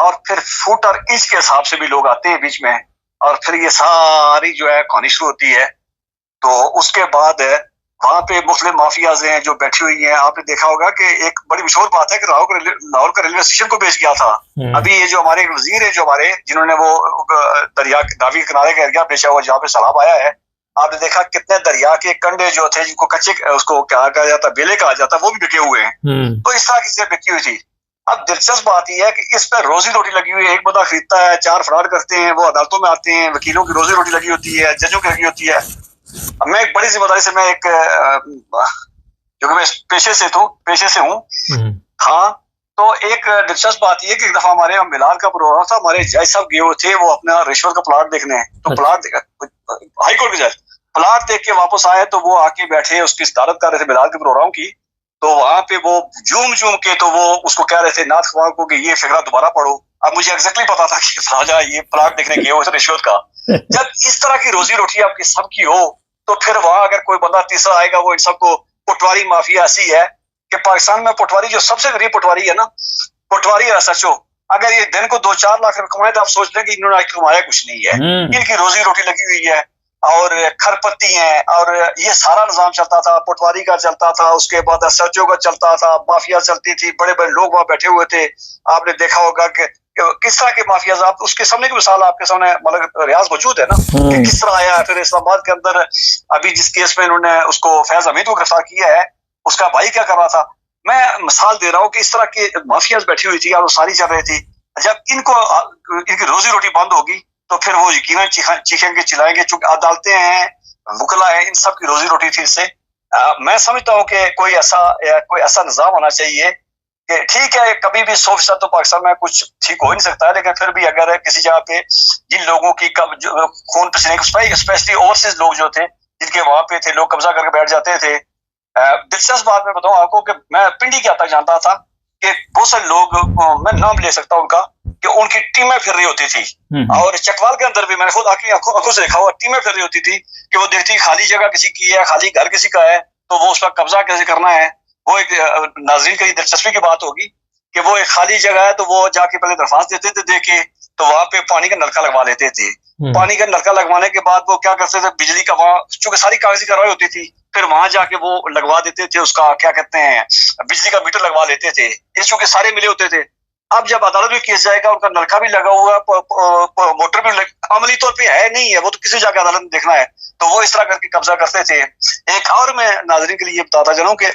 اور پھر فٹ اور انچ کے حساب سے بھی لوگ آتے ہیں بیچ میں, اور پھر یہ ساری جو ہے کہانی شروع ہوتی ہے. تو اس کے بعد وہاں پہ مختلف مافیاز ہیں جو بیٹھی ہوئی ہیں. آپ نے دیکھا ہوگا کہ ایک بڑی مشہور بات ہے کہ لاہور کا ریلوے اسٹیشن کو بیچ گیا تھا. ابھی یہ جو ہمارے وزیر ہیں جو ہمارے, جنہوں نے وہ دریا داوی کے کنارے کا ایریا بیچا ہوا جہاں پہ سیلاب آیا ہے, آپ نے دیکھا کتنے دریا کے کنڈے جو تھے جن کو کچے, اس کو کیا کہا جاتا, بیلے کہا جاتا, وہ بھی بکے ہوئے ہیں. تو اس طرح کی چیزیں بکی ہوئی تھی. اب دلچسپ بات یہ ہے کہ اس پہ روزی روٹی لگی ہوئی ہے. ایک بندہ خریدتا ہے, 4 فراڈ کرتے ہیں, وہ عدالتوں میں آتے ہیں, وکیلوں کی روزی روٹی لگی ہوتی ہے, ججوں کی لگی ہوتی ہے. میں ایک بڑی ذمہ داری سے, میں ایک کیونکہ میں پیشے سے ہوں. ہاں, تو ایک دلچسپ بات یہ کہ ایک دفعہ ہمارے میلاد کا پروگرام تھا, ہمارے جج صاحب گئے ہوئے تھے وہ اپنا رشوت کا پلاٹ دیکھنے. تو پلاٹ ہائی کورٹ کے جج پلاٹ دیکھ کے واپس آئے, تو وہ آ کے بیٹھے اس کی صدارت کر رہے تھے میلاد کے پروگرام کی. تو وہاں پہ وہ جوم کے تو وہ اس کو کہہ رہے تھے نعت خواہ کو کہ یہ فقرہ دوبارہ پڑھو. اب مجھے ایگزیکٹلی پتا تھا کہ راجا یہ پلاٹ دیکھنے گئے ہوئے تھے رشوت کا. جب اس طرح کی روزی روٹی آپ کی سب کی ہو, تو پھر وہاں اگر کوئی بندہ تیسرا آئے گا, وہ ان سب کو, پٹواری مافیا ایسی ہے کہ پاکستان میں پٹواری جو سب سے غریب پٹواری ہے نا, پٹواری ہے سچو. اگر یہ دن کو 2-4 لاکھ روپے کمائے تو آپ سوچ لیں کہ انہوں نے کمایا کچھ نہیں ہے. ان کی روزی روٹی لگی ہوئی ہے, اور کھرپتی ہیں, اور یہ سارا نظام چلتا تھا. پٹواری کا چلتا تھا, اس کے بعد ایس ایچ او کا چلتا تھا, مافیا چلتی تھی, بڑے بڑے لوگ وہاں بیٹھے ہوئے تھے. آپ نے دیکھا ہوگا کہ کس طرح کے مافیاز, آپ اس کے سامنے کی مثال آپ کے سامنے مطلب ریاض موجود ہے نا, کہ کس طرح آیا. پھر اسلام آباد کے اندر ابھی جس کیس میں انہوں نے اس کو فیض حمید کو گرفتار کیا ہے, اس کا بھائی کیا کر رہا تھا. میں مثال دے رہا ہوں کہ اس طرح کی مافیاز بیٹھی ہوئی تھی اور وہ ساری چل رہی تھی. جب ان کی روزی روٹی بند ہوگی تو پھر وہ یقیناً چیخیں گے, چلائیں گے. چونکہ عدالتیں ہیں, وکلا ہیں, ان سب کی روزی روٹی تھی اس سے. میں سمجھتا ہوں کہ کوئی ایسا نظام ہونا چاہیے کہ ٹھیک ہے, کبھی بھی 100% تو پاکستان میں کچھ ٹھیک ہو ہی نہیں سکتا ہے, لیکن پھر بھی اگر کسی جگہ پہ جن لوگوں کی خون پسینے, اسپیشلی اوورسیز لوگ جو تھے جن کے وہاں پہ تھے, لوگ قبضہ کر کے بیٹھ جاتے تھے. دلچسپ بات میں بتاؤں آپ کو کہ میں پنڈی کیا تک جانتا تھا کہ بہت سارے لوگ, میں نام لے سکتا ہوں ان کا, کہ ان کی ٹیمیں پھر رہی ہوتی تھی. اور چکوال کے اندر بھی میں نے خود آنکھوں سے دیکھا ہوا, ٹیمیں پھر رہی ہوتی تھی کہ وہ دیکھتی خالی جگہ کسی کی ہے, خالی گھر کسی کا ہے, تو وہ اس پر قبضہ کیسے کرنا ہے. وہ ایک ناظرین کے لیے دلچسپی کی بات ہوگی کہ وہ ایک خالی جگہ ہے, تو وہ جا کے پہلے درخواست دیتے تھے, دے کے تو وہاں پہ پانی کا نلکا لگوا لیتے تھے. پانی کا نلکا لگوانے کے بعد وہ کیا کرتے تھے, بجلی کا وہاں چونکہ ساری کاغذی کارروائی ہوتی تھی, پھر وہاں جا کے وہ لگوا دیتے تھے, اس کا کیا کہتے ہیں, بجلی کا میٹر لگوا لیتے تھے. اس چونکہ سارے ملے ہوتے تھے. اب جب عدالت میں کیس جائے گا, ان کا نلکا بھی لگا ہوا ہے, موٹر بھی عملی طور پہ ہے نہیں ہے, وہ تو کسی جا کے عدالت میں دیکھنا ہے, تو وہ اس طرح کر کے قبضہ کرتے تھے. ایک اور میں ناظرین کے لیے یہ بتاتا چلوں کہ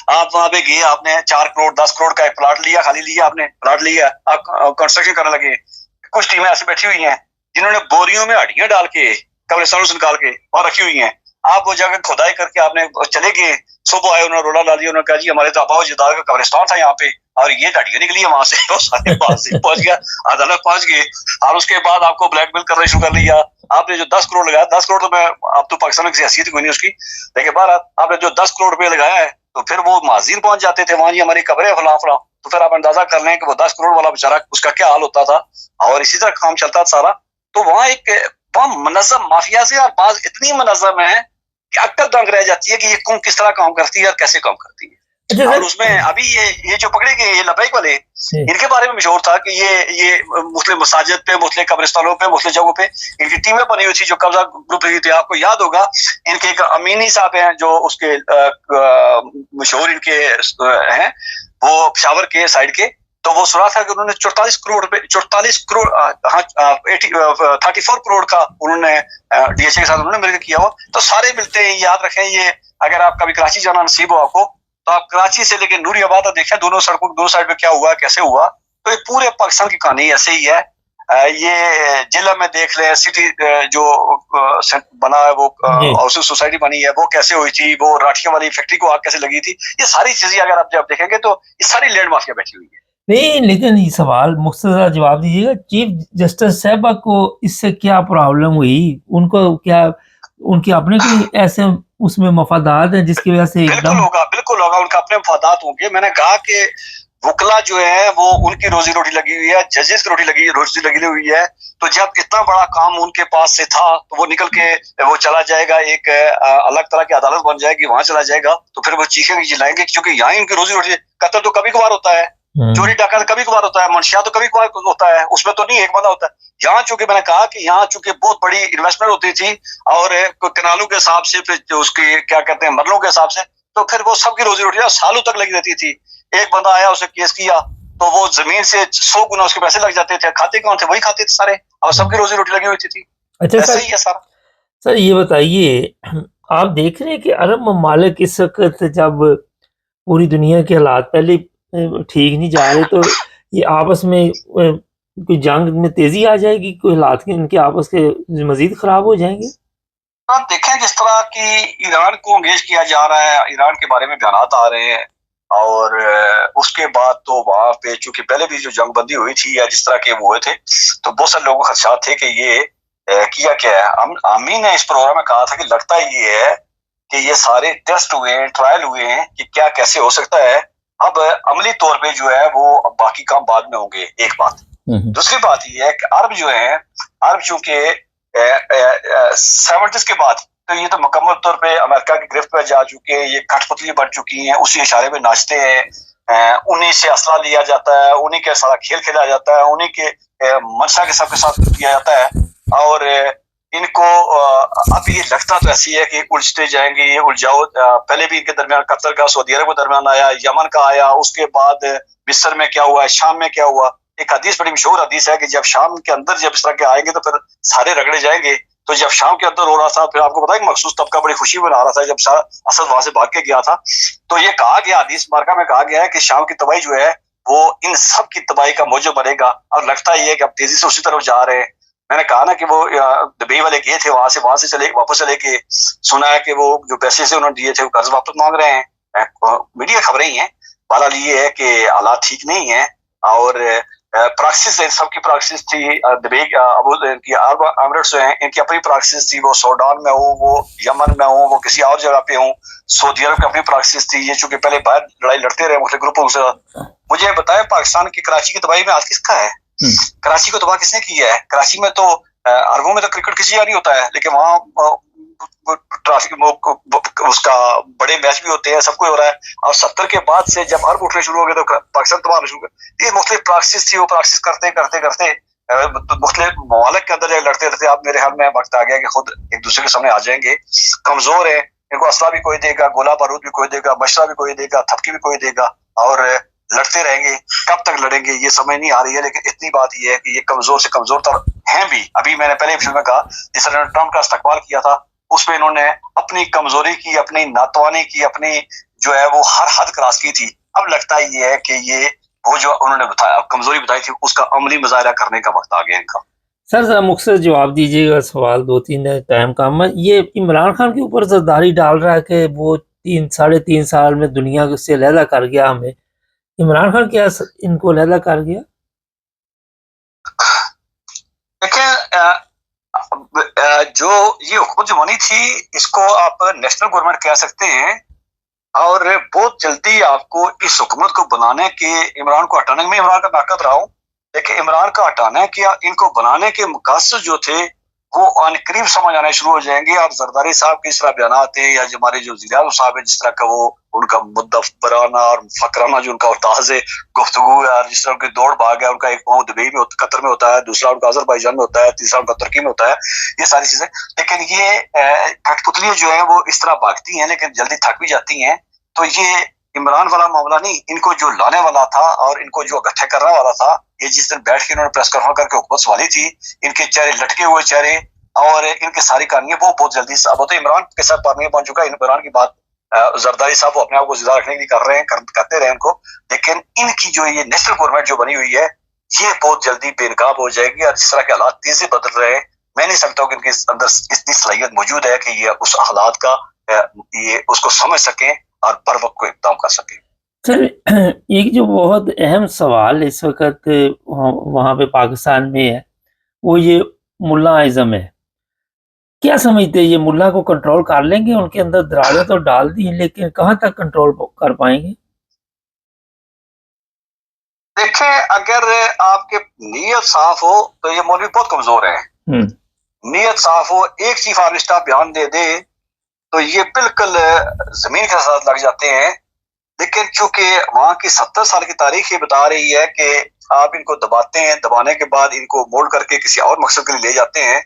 آپ وہاں پہ گئے, آپ نے 4 کروڑ 10 کروڑ کا ایک پلاٹ لیا, خالی لیا, آپ نے پلاٹ لیا, آپ کنسٹرکشن کرنے لگے. کچھ ٹیمیں ایسے بیٹھی ہوئی ہیں جنہوں نے بوریوں میں ہڈیاں ڈال کے, قبرستانوں سے نکال کے وہاں رکھی ہوئی ہیں. آپ وہ جگہ کھدائی کر کے آپ نے چلے گئے, صبح آئے, انہوں نے رولا ڈال دیا, انہوں نے کہا جی ہمارے تو آبا و اجداد کا قبرستان تھا یہاں پہ, اور یہ ہڈیاں نکلی ہے وہاں سے. وہ سارے پاس پہنچ گیا, عدالت پہنچ گئے, اور اس کے بعد آپ کو بلیک میل کرنا شروع کر لیا. آپ نے جو 10 کروڑ لگایا, 10 کروڑ تو میں, آپ تو پاکستان میں کسی حیثیت کوئی نہیں اس کی, لیکن بہرحال آپ نے جو 10 کروڑ روپے لگایا ہے, تو پھر وہ معذرین پہنچ جاتے تھے وہاں, جی ہماری قبریں فلاں فلاں, تو پھر آپ اندازہ کر لیں کہ وہ 10 کروڑ والا بیچارہ اس کا کیا حال ہوتا تھا. اور اسی طرح کام چلتا تھا سارا. تو وہاں ایک بہت منظم مافیا سے, اور بعض اتنی منظم ہے کہ عقل دنگ رہ جاتی ہے کہ یہ کون کس طرح کام کرتی ہے اور کیسے کام کرتی ہے. اور اس میں ابھی یہ جو پکڑے گئے, یہ لبیک والے, ان کے بارے میں مشہور تھا کہ یہ مختلف مساجد پہ, مختلف قبرستانوں پہ, مختلف جگہوں پہ ان کی ٹیمیں بنی ہوئی تھی جو قبضہ گروپ رہی تھی. آپ کو یاد ہوگا ان کے ایک امینی صاحب ہیں جو اس کے مشہور ان کے ہیں, وہ پشاور کے سائڈ کے, تو وہ سنا تھا کہ انہوں نے 34 کروڑ 34 کروڑ کا انہوں نے ڈی ایس اے کے ساتھ انہوں نے مل کے کیا ہوا. تو سارے ملتے ہیں, یاد رکھیں. یہ اگر آپ کبھی کراچی جانا نصیب ہو آپ کو, تو آپ کراچی سے لے کے نوری آباد دیکھیں, دونوں سڑکوں دو سائڈ پہ کیا ہوا, کیسے ہوا. تو یہ پورے پاکستان کی کہانی ایسے ہی ہے. یہ ضلع میں دیکھ لیں, سٹی جو بنا ہے, وہ ہاؤسنگ سوسائٹی بنی ہے, وہ کیسے ہوئی تھی, وہ راٹھیاں والی فیکٹری کو آگ کیسے لگی تھی. یہ ساری چیزیں اگر آپ جب دیکھیں گے تو یہ ساری لینڈ مافیا بیٹھی ہوئی ہے. نہیں, لیکن یہ سوال مختصر جواب دیجیے گا, چیف جسٹس صاحبہ کو اس سے کیا پرابلم ہوئی, ان کو کیا, ان کے اپنے کوئی ایسے اس میں مفادات ہیں جس کی وجہ سے بالکل ہوگا, ان کا اپنے مفادات ہوں گے. میں نے کہا کہ وکلا جو ہے وہ ان کی روزی روٹی لگی ہوئی ہے, ججز کی روزی لگی ہوئی ہے. تو جب اتنا بڑا کام ان کے پاس سے تھا, تو وہ نکل کے وہ چلا جائے گا, ایک الگ طرح کی عدالت بن جائے گی, وہاں چلا جائے گا, تو پھر وہ چیخیں گے, چلائیں گے, کیونکہ یہاں ان کی روزی روٹی. قتل تو کبھی کبھار ہوتا ہے, چوری ڈاکہ تو کبھی کبھار ہوتا ہے, منشیات تو کبھی کبھار ہوتا ہے, اس میں تو نہیں ایک بندہ ہوتا ہے. یہاں چونکہ میں نے کہا کہ یہاں چونکہ بہت بڑی انویسٹمنٹ ہوتی تھی اور کنالوں کے حساب سے, پھر اس کی کیا کہتے ہیں مرلوں کے حساب سے, تو پھر وہ سب کی روزی روٹی سالوں تک لگی رہتی تھی. ایک بندہ آیا اسے کیس کیا تو وہ زمین سے 100 گنا اس کے پیسے لگ جاتے تھے, کھاتے کون تھے, وہی کھاتے تھے سارے, اور سب کی روزی روٹی لگی ہوئی تھی. اچھا ایسا ہی ہے سارا. سر یہ بتائیے, آپ دیکھ رہے ہیں کہ عرب ممالک اس وقت جب پوری دنیا کے حالات پہلے ٹھیک نہیں جا رہے, تو یہ آپس میں کوئی جنگ میں تیزی آ جائے گی, کوئی حالات ان کے آپس کے مزید خراب ہو جائیں گے؟ آپ دیکھیں جس طرح کی ایران کو انگیج کیا جا رہا ہے, ایران کے بارے میں بیانات آ رہے ہیں, اور اس کے بعد تو وہاں پہ چونکہ پہلے بھی جو جنگ بندی ہوئی تھی یا جس طرح کے وہ ہوئے تھے, تو بہت سارے لوگوں کو خدشات تھے کہ یہ کیا ہے. امین نے اس پروگرام میں کہا تھا کہ لگتا یہ ہے کہ یہ سارے ٹیسٹ ہوئے ہیں, ٹرائل ہوئے ہیں کہ کیا کیسے ہو سکتا ہے, اب عملی طور پہ جو ہے وہ باقی کام بعد میں ہوں گے. ایک بات. دوسری بات یہ ہے کہ عرب جو ہے, عرب چونکہ 70s کے بعد تو یہ تو مکمل طور پہ امریکہ کی گرفت پہ جا چکے ہیں, یہ کٹ پتلی بڑھ چکی ہیں, اسی اشارے پہ ناچتے ہیں, انہی سے اسلحہ لیا جاتا ہے, انہی کے سارا کھیل کھیلا جاتا ہے, انہی کے منشا کے سب کے ساتھ کیا جاتا ہے. اور ان کو اب یہ لگتا تو ایسی ہے کہ الجھتے جائیں گے, یہ الجھاؤ پہلے بھی ان کے درمیان قطر کا سعودی عرب کے درمیان آیا, یمن کا آیا, اس کے بعد مصر میں کیا ہوا, شام میں کیا ہوا. ایک حدیث بڑی مشہور حدیث ہے کہ جب شام کے اندر جب اس طرح کے آئیں گے تو پھر سارے رگڑے جائیں گے. تو جب شام کے اندر ہو رہا تھا, پھر آپ کو پتا ہے کہ مخصوص طبقہ بڑی خوشی میں رہا تھا جب اسد وہاں سے بھاگ کے گیا تھا. تو یہ کہا گیا, حدیث مبارکہ میں کہا گیا ہے کہ شام کی تباہی جو ہے وہ ان سب کی تباہی کا موجب بنے گا, اور لگتا یہ ہے کہ اب تیزی سے اسی طرف جا رہے ہیں. میں نے کہا نا کہ وہ دبئی والے گئے تھے, وہاں سے چلے واپس چلے کے سنا ہے کہ وہ جو پیسے سے انہوں نے دیے تھے وہ قرض واپس مانگ رہے ہیں. میڈیا خبریں ہی ہیں. بہرحال یہ ہے کہ حالات ٹھیک نہیں ہیں, اور پراکسس سب کی پراکسس تھی. دبئی ان کی عرب ایمریٹس ہیں, ان کی اپنی پراکسس تھی, وہ سوڈان میں ہوں, وہ یمن میں ہوں, وہ کسی اور جگہ پہ ہوں. سعودی عرب کی اپنی پراکسس تھی. یہ چونکہ پہلے باہر لڑائی لڑتے رہے مختلف گروپوں سے. مجھے بتائیں پاکستان کی کراچی کی تباہی میں ہاتھ کس کا ہے؟ کراچی کو تباہ کس نے کیا ہے؟ کراچی میں تو عربوں میں تو کرکٹ کسی کا نہیں ہوتا ہے, لیکن وہاں ٹرافک اس کا بڑے میچ بھی ہوتے ہیں, سب کوئی ہو رہا ہے. اور 70 کے بعد سے جب عرب اٹھنے شروع ہو گئے تو پاکستان تباہ ہونا شروع ہو گیا. یہ مختلف پراکسس تھی, وہ پراکسس کرتے کرتے کرتے مختلف ممالک کے اندر لڑتے رہتے. اب میرے خیال میں وقت آ گیا کہ خود ایک دوسرے کے سامنے آ جائیں گے. کمزور ہے, ان کو اسلحہ بھی کوئی دے گا, گولہ بارود بھی کوئی دے گا, مشرہ بھی کوئی دے گا, تھپکی بھی کوئی دے گا, اور لڑتے رہیں گے. کب تک لڑیں گے یہ سمجھ نہیں آ رہی ہے, لیکن اتنی بات یہ ہے کہ یہ کمزور سے کمزور تر ہیں بھی. ابھی میں نے پہلے ایپیسوڈ میں کہا جس طرح ٹرمپ کا استقبال کیا تھا, اس میں انہوں نے اپنی کمزوری کی, اپنی ناتوانی کی, اپنی جو ہے وہ ہر حد کراس کی تھی. اب لگتا یہ ہے کہ یہ وہ جو انہوں نے بتایا کمزوری بتائی تھی اس کا عملی مظاہرہ کرنے کا وقت آ گیا ان کا. سر ذرا مختصر جواب دیجیے گا, سوال 2-3 ٹائم کام ہے. یہ عمران خان کے اوپر زرداری ڈال رہا ہے کہ وہ 3-3.5 سال میں دنیا سے علیحدہ کر گیا ہمیں. عمران خان کیا ان کو علیحدہ کر گیا؟ دیکھیں جو یہ حکومت جو بنی تھی اس کو آپ نیشنل گورنمنٹ کہہ سکتے ہیں, اور بہت جلدی آپ کو اس حکومت کو بنانے کے, عمران کو ہٹانے میں عمران کا ناقد رہا ہوں, لیکن عمران کا ہٹانا کیا ان کو بنانے کے مقاصد جو تھے وہ ان قریب سمجھ آنے شروع ہو جائیں گے. اور زرداری صاحب کے اس طرح بیانات ہیں, یا جو ہمارے جو وزیر اعظم صاحب ہیں جس طرح کا وہ ان کا مدبرانہ اور فکرانہ جو ان کا انداز ہے گفتگو ہے, اور جس طرح ان کی دوڑ بھاگ ہے, ان کا ایک پاؤں دبئی میں قطر میں ہوتا ہے, دوسرا ان کا آذربائیجان میں ہوتا ہے, تیسرا ان کا ترکی میں ہوتا ہے, یہ ساری چیزیں. لیکن یہ کٹ پتلیاں جو ہیں وہ اس طرح بھاگتی ہیں لیکن جلدی تھک بھی جاتی ہیں. تو یہ عمران والا معاملہ نہیں, ان کو جو لانے والا تھا اور ان کو جو اکٹھے کرنے والا تھا, یہ جس دن بیٹھ کے انہوں نے پریس کانفرنس کر کے حکومت سنبھالی تھی, ان کے چہرے لٹکے ہوئے چہرے اور ان کی ساری کہانیاں وہ بہت جلدی اب تو عمران کے ساتھ پارلیمنٹ بن چکا ہے. عمران کی بات زرداری صاحب اپنے آپ کو زندہ رکھنے کے لیے کر رہے ہیں, کرتے رہے ان کو, لیکن ان کی جو یہ نیشنل گورنمنٹ جو بنی ہوئی ہے یہ بہت جلدی بے نقاب ہو جائے گی. اور جس طرح کے حالات تیزی بدل رہے ہیں, میں نہیں سمجھتا کہ ان کے اندر اتنی صلاحیت موجود ہے کہ یہ اس حالات کا یہ اس کو سمجھ سکیں اور بر وقت کو اقدام کر سکیں. سر ایک جو بہت اہم سوال اس وقت وہاں پہ پاکستان میں ہے وہ یہ ملا اعظم ہے. کیا سمجھتے ہیں یہ ملا کو کنٹرول کر لیں گے؟ ان کے اندر دراڑیں تو ڈال دی لیکن کہاں تک کنٹرول کر پائیں گے؟ دیکھیں اگر آپ کے نیت صاف ہو تو یہ مولوی بہت کمزور ہے. نیت صاف ہو, ایک چیف آرسٹا بیان دے دے تو یہ بالکل زمین کے ساتھ لگ جاتے ہیں. لیکن چونکہ وہاں کی 70 سال کی تاریخ یہ بتا رہی ہے کہ آپ ان کو دباتے ہیں، دبانے کے بعد ان کو مولڈ کر کے کسی اور مقصد کے لیے لے جاتے ہیں،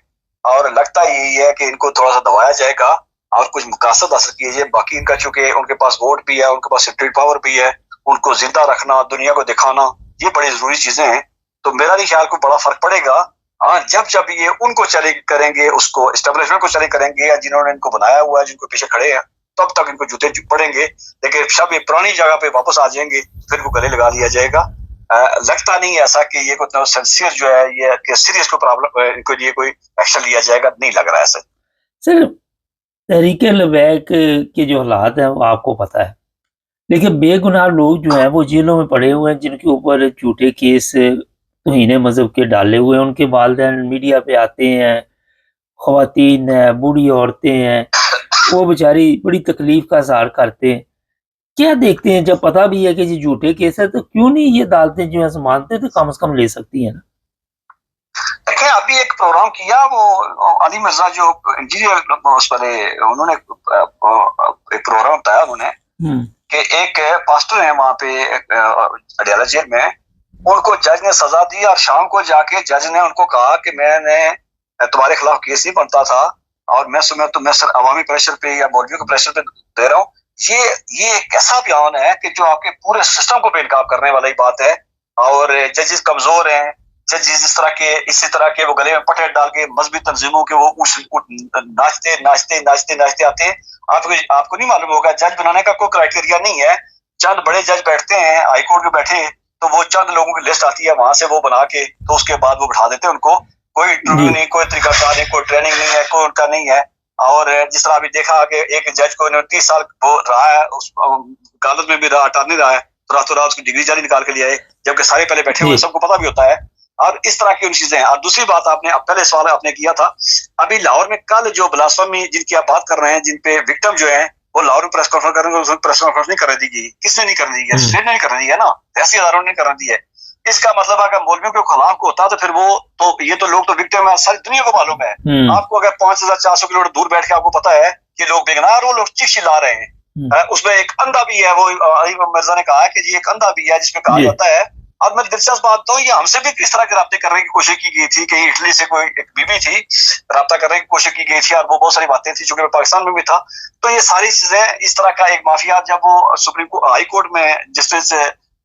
اور لگتا یہی ہے کہ ان کو تھوڑا سا دبایا جائے گا اور کچھ مقاصد حاصل کیے جائے. باقی ان کا چونکہ ان کے پاس ووٹ بھی ہے، ان کے پاس اسٹریٹ پاور بھی ہے، ان کو زندہ رکھنا، دنیا کو دکھانا، یہ بڑی ضروری چیزیں ہیں. تو میرا نہیں خیال کوئی بڑا فرق پڑے گا. ہاں جب یہ ان کو چیلنج کریں گے، اس کو اسٹیبلشمنٹ کو چیلنج کریں گے، یا جنہوں نے ان کو بنایا ہوا ہے، جن کو پیچھے کھڑے ہیں، تب تک ان کو جوتے پڑیں گے. لیکن جب یہ پرانی جگہ پہ واپس آ جائیں گے پھر کو گلے لگا لیا جائے گا. لگتا نہیں ہے ایسا کہ یہ کوئی سنسیئر جو ہے یہ کہ سیریس کو پرابلم ان کے لیے کوئی ایکشن لیا جائے گا، نہیں لگ رہا ہے ایسا. سر تحریک لبیک کے جو حالات ہیں وہ آپ کو پتہ ہے، لیکن بے گناہ لوگ جو ہیں وہ جیلوں میں پڑے ہوئے ہیں، جن کے اوپر جھوٹے کیس توہین مذہب کے ڈالے ہوئے ہیں. ان کے والدین میڈیا پہ آتے ہیں، خواتین ہیں، بوڑھی عورتیں ہیں، وہ بیچاری بڑی تکلیف کا اظہار کرتے ہیں. کیا دیکھتے ہیں جب پتہ بھی ہے کہ یہ جھوٹے کیس ہے تو کیوں نہیں یہ عدالتیں جو ہے مانتے تو کم از کم لے سکتی ہیں نا؟ دیکھیں ابھی ایک پروگرام کیا وہ علی مرزا جو انجینئر اس پر انہوں نے ایک پروگرام بتایا انہوں نے کہ ایک پاسٹر ہیں وہاں پہ اڈیالہ جیل میں، ان کو جج نے سزا دی اور شام کو جا کے جج نے ان کو کہا کہ میں نے تمہارے خلاف کیس نہیں بنتا تھا اور میں سر عوامی پریشر پہ یا مولویوں کے پریشر پہ دے رہا ہوں. یہ ایک ایسا بیان ہے کہ جو آپ کے پورے سسٹم کو بے نقاب کرنے والی بات ہے. اور ججز کمزور ہیں، ججز اسی طرح کے وہ گلے میں پٹے ڈال کے مذہبی تنظیموں کے وہ ناچتے آتے ہیں. آپ کو نہیں معلوم ہوگا جج بنانے کا کوئی کرائٹیریا نہیں ہے. چند بڑے جج بیٹھتے ہیں ہائی کورٹ میں بیٹھے تو وہ چند لوگوں کی لسٹ آتی ہے وہاں سے وہ بنا کے تو اس کے بعد وہ بٹھا دیتے ہیں ان کو. کوئی انٹرویو نہیں، کوئی طریقہ کار نہیں، کوئی ٹریننگ نہیں ہے، کوئی ان کا نہیں ہے. اور جس طرح ابھی دیکھا کہ ایک جج کو 30 سال وہ رہا ہے اس عدالت میں بھی رہا، اٹارنی رہا ہے، تو راتوں رات اس کی ڈگری جاری نکال کے لے آئے، جبکہ سارے پہلے بیٹھے ہوئے سب کو پتا بھی ہوتا ہے. اور اس طرح کی ان چیزیں ہیں. اور دوسری بات آپ نے پہلے سوال آپ نے کیا تھا ابھی لاہور میں کل جو بلاسفمی جن کی آپ بات کر رہے ہیں، جن پہ وکٹم جو ہیں وہ لاہور میں پریس کانفرنس کریں گے، پریس کانفرنس نہیں کرنے دی گئی. کس نے نہیں کرنے دی ہے؟ اسٹیٹ نے نہیں کرنے دی ہے نا، سیاسی اداروں نے نہیں کرنے دی ہے. اس کا مطلب اگر مولویوں کے خلاف کو ہوتا تو پھر وہ تو یہ تو لوگ تو وکٹم ہے، ساری دنیا کو معلوم ہے. آپ کو اگر 5400 کلو میٹر دور بیٹھ کے آپ کو پتا ہے کہ لوگ بے گناہ وہ لوگ چیخ چلا رہے ہیں. اس میں ایک اندھا بھی ہے، وہ علی مرزا نے کہا ہے کہ جی ایک اندھا بھی ہے جس میں کہا جاتا ہے. اور میری دلچسپ بات تو یہ ہم سے بھی کس طرح کے رابطے کرنے کی کوشش کی گئی تھی. کہیں اٹلی سے کوئی ایک بیوی تھی، رابطہ کرنے کی کوشش کی گئی تھی اور وہ بہت ساری باتیں تھی چونکہ میں پاکستان میں بھی تھا. تو یہ ساری چیزیں اس طرح کا ایک مافیا جب وہ سپریم ہائی کورٹ میں جسٹس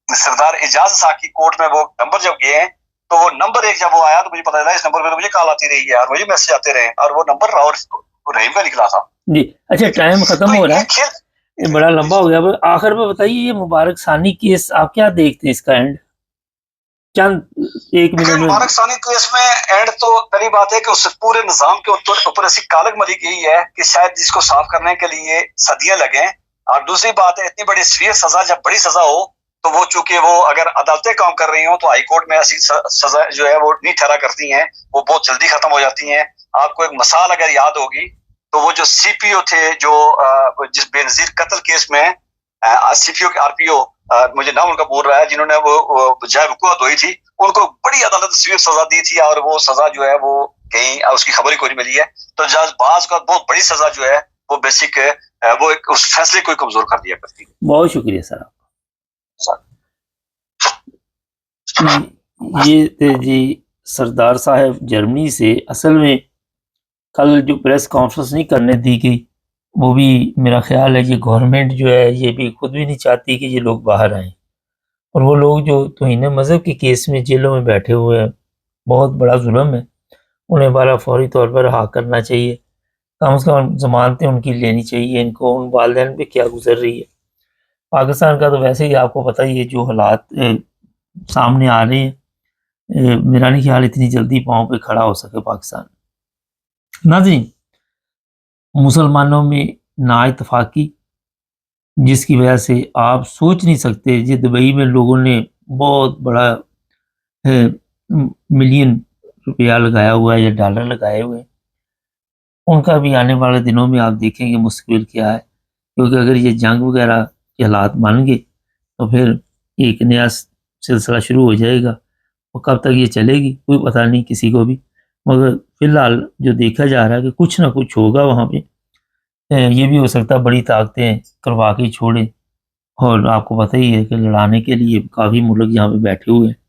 سردار اعجاز ساکی کورٹ میں وہ نمبر جب گئے ہیں تو وہ نمبر ایک جب وہ آیا تو مجھے پتا چلا اس نمبر پہ تو مجھے کال آتی رہی ہے اور مجھے میسج آتے رہے اور وہ نمبر راہل رحیم کا نکلا تھا. جی اچھا ٹائم ختم ہو رہا ہے، بڑا لمبا ہو گیا. آخر میں بتائیے یہ مبارک ثانی کیس آپ کیا دیکھتے ہیں اس کا اینڈ؟ چند ایک منٹ میں. مبارک ثانی کیس میں اینڈ تو پہلی بات ہے کہ اس پورے نظام کے اوپر ایسی کالک مری گئی ہے کہ شاید جس کو صاف کرنے کے لیے صدیاں لگیں. اور دوسری بات ہے اتنی بڑی سیریس سزا، جب بڑی سزا ہو تو وہ چونکہ وہ اگر عدالتیں کام کر رہی ہوں تو ہائی کورٹ میں ایسی سزا جو ہے وہ نہیں ٹھہرا کرتی ہیں، وہ بہت جلدی ختم ہو جاتی ہیں. آپ کو ایک مثال اگر یاد ہوگی تو وہ جو سی پی او تھے جو جس بے نظیر قتل کیس میں سی پی او کے آر پی او مجھے نام ان کا بول رہا ہے جنہوں نے وہ جائے وقوع ہوئی تھی، ان کو بڑی عدالت سیریس سزا دی تھی اور وہ سزا جو ہے وہ کہیں اس کی خبر ہی کوئی نہیں ملی ہے. تو جج بعض کا بہت بڑی سزا جو ہے وہ بیسک وہ اس فیصلے کو کمزور کر دیا کرتی ہے. بہت شکریہ سر آپ کا. یہ تھے جی سردار صاحب جرمنی سے. اصل میں کل جو پریس کانفرنس نہیں کرنے دی گئی وہ بھی میرا خیال ہے کہ گورنمنٹ جو ہے یہ بھی خود بھی نہیں چاہتی کہ یہ لوگ باہر آئیں، اور وہ لوگ جو توہین مذہب کے کیس میں جیلوں میں بیٹھے ہوئے ہیں بہت بڑا ظلم ہے، انہیں بارہ فوری طور پر رہا کرنا چاہیے. کم از کم ضمانتیں ان کی لینی چاہیے. ان کو ان والدین پہ کیا گزر رہی ہے. پاکستان کا تو ویسے ہی آپ کو پتہ ہی ہے جو حالات سامنے آ رہے ہیں، میرا نہیں خیال اتنی جلدی پاؤں پہ کھڑا ہو سکے پاکستان. ناظرین، مسلمانوں میں نا اتفاقی جس کی وجہ سے آپ سوچ نہیں سکتے، جی دبئی میں لوگوں نے بہت بڑا ملین روپیہ لگایا ہوا ہے یا ڈالر لگائے ہوئے ہیں، ان کا بھی آنے والے دنوں میں آپ دیکھیں گے مستقبل کیا ہے. کیونکہ اگر یہ جنگ وغیرہ کے حالات بن گئے تو پھر ایک نیا سلسلہ شروع ہو جائے گا، اور کب تک یہ چلے گی کوئی پتہ نہیں کسی کو بھی. مگر فی الحال جو دیکھا جا رہا ہے کہ کچھ نہ کچھ ہوگا وہاں پہ. یہ بھی ہو سکتا ہے بڑی طاقتیں کروا کے چھوڑیں اور آپ کو پتہ ہی ہے کہ لڑانے کے لیے کافی ملک یہاں پہ بیٹھے ہوئے ہیں۔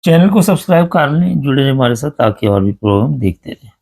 چینل کو سبسکرائب کر لیں، جڑے رہیں ہمارے ساتھ تاکہ اور بھی پروگرام دیکھتے رہیں۔